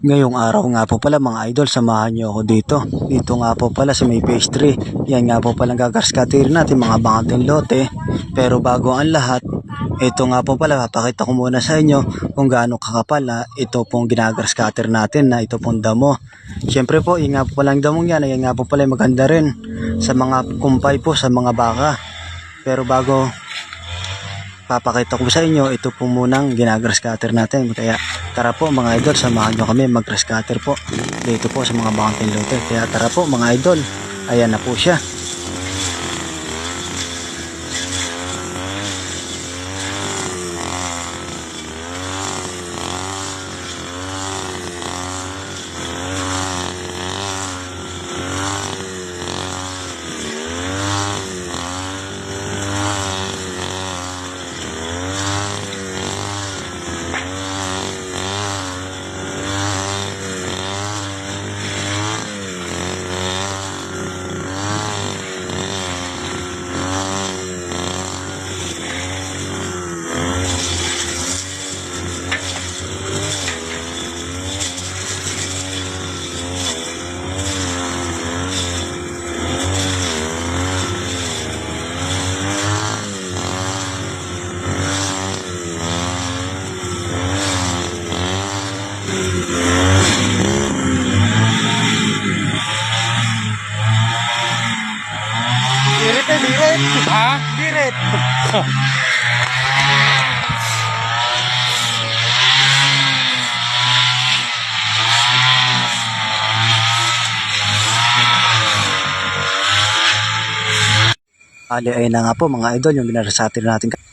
Ngayong araw nga po pala mga idol, samahan nyo ako dito. Dito nga po pala sa may phase 3. Yan nga po pala gagarskatirin natin mga bangating lote. Pero bago ang lahat, ito nga po pala, papakita ko muna sa inyo kung gaano kakapal na ito pong ginagarskater natin na ito pong damo. Siyempre po, yung nga po palang damong yan, yan nga po pala maganda rin sa mga kumpay po, sa mga baka. Pero bago papakita ko sa inyo, ito po munang ginagrass cutter natin. Kaya tara po mga idol, samahan nyo kami mag-grass cutter po dito po sa mga bangating lote. Kaya tara po mga idol, ayan na po siya. Diret. Ha? Diret! Ali ay na nga po mga idol yung binarasatin natin